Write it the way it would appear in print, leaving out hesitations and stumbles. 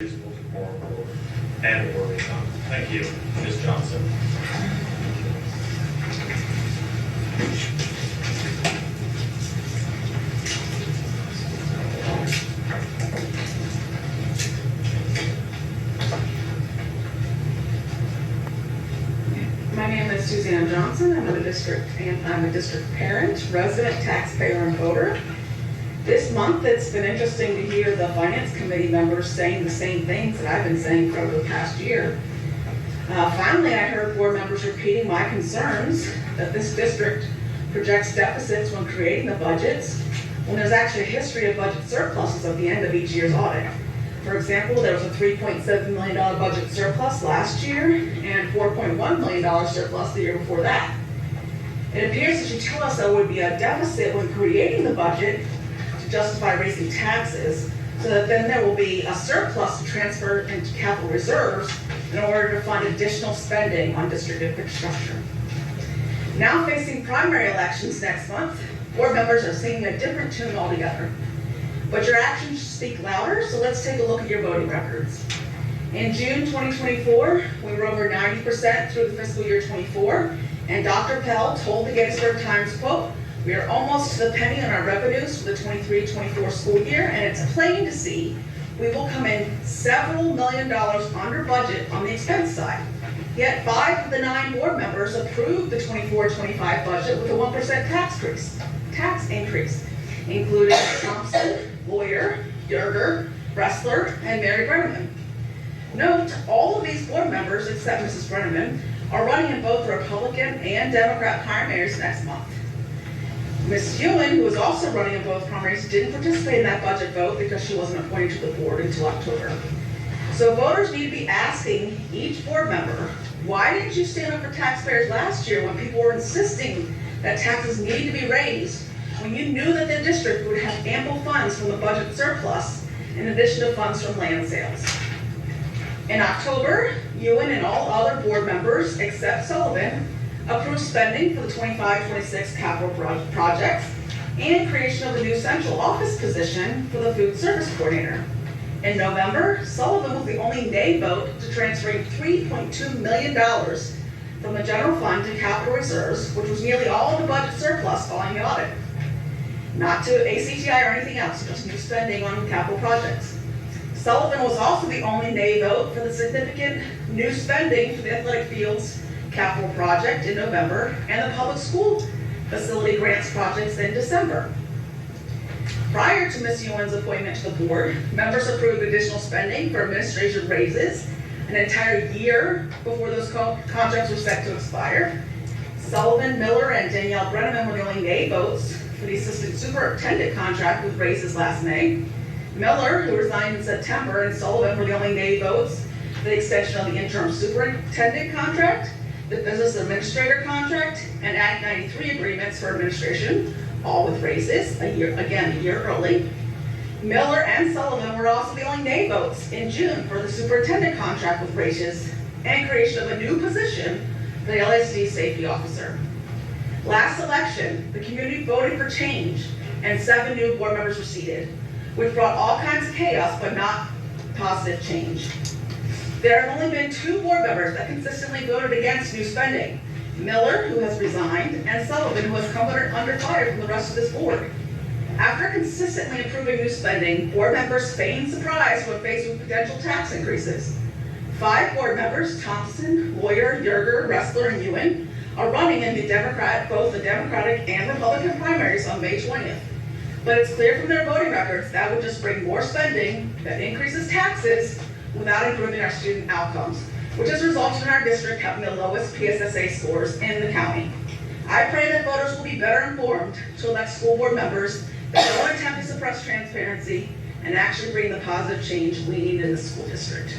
Useful to more board and working on. Thank you, Ms. Johnson. My name is Susanne Johnson. I'm a district parent, resident, taxpayer, and voter. This month, it's been interesting to hear the finance committee members saying the same things that I've been saying for over the past year. Finally, I heard board members repeating my concerns that this district projects deficits when creating the budgets, when there's actually a history of budget surpluses at the end of each year's audit. For example, there was a $3.7 million budget surplus last year and $4.1 million surplus the year before that. It appears that you tell us there would be a deficit when creating the budget to justify raising taxes, so that then there will be a surplus to transfer into capital reserves in order to fund additional spending on district infrastructure. Now facing primary elections next month, board members are singing a different tune altogether. But your actions speak louder, so let's take a look at your voting records. In June 2024, we were over 90% through the fiscal year 24, and Dr. Pell told the Gettysburg Times, quote, "We are almost to the penny on our revenues for the 23-24 school year, and it's plain to see we will come in several million dollars under budget on the expense side." Yet 5 of the 9 board members approved the 24-25 budget with a 1% tax increase, including Thompson, Lawyer, Yerger, Bressler, and Mary Brenneman. Note, all of these board members, except Mrs. Brenneman, are running in both Republican and Democrat primaries next month. Ms. Ewan, who is also running in both primaries, didn't participate in that budget vote because she wasn't appointed to the board until October. So voters need to be asking each board member, why didn't you stand up for taxpayers last year when people were insisting that taxes need to be raised, when you knew that the district would have ample funds from the budget surplus in addition to funds from land sales? In October, Ewan and all other board members, except Sullivan, approved spending for the 25-26 capital projects and creation of a new central office position for the food service coordinator. In November, Sullivan was the only nay vote to transferring $3.2 million from the general fund to capital reserves, which was nearly all of the budget surplus following the audit. Not to ACTI or anything else, just new spending on capital projects. Sullivan was also the only nay vote for the significant new spending for the athletic fields capital project in November and the public school facility grants projects in December. Prior to Ms. Ewan's appointment to the board, members approved additional spending for administration raises an entire year before those contracts were set to expire. Sullivan, Miller, and Danielle Brenneman were the only nay votes for the assistant superintendent contract with raises last May. Miller, who resigned in September, and Sullivan were the only nay votes for the extension of the interim superintendent contract, the business administrator contract, and Act 93 agreements for administration, all with raises, a year early. Miller and Sullivan were also the only nay votes in June for the superintendent contract with raises and creation of a new position for the LSD safety officer. Last election, the community voted for change and 7 new board members were seated, which brought all kinds of chaos but not positive change. There have only been 2 board members that consistently voted against new spending: Miller, who has resigned, and Sullivan, who has come under fire from the rest of this board. After consistently approving new spending, board members feigned surprise when faced with potential tax increases. 5 board members, Thompson, Lawyer, Yerger, Bressler, and Ewan, are running in both the Democratic and Republican primaries on May 20th. But it's clear from their voting records that would just bring more spending that increases taxes without improving our student outcomes, which has resulted in our district having the lowest PSSA scores in the county. I pray that voters will be better informed to elect school board members that don't attempt to suppress transparency and actually bring the positive change we need in the school district.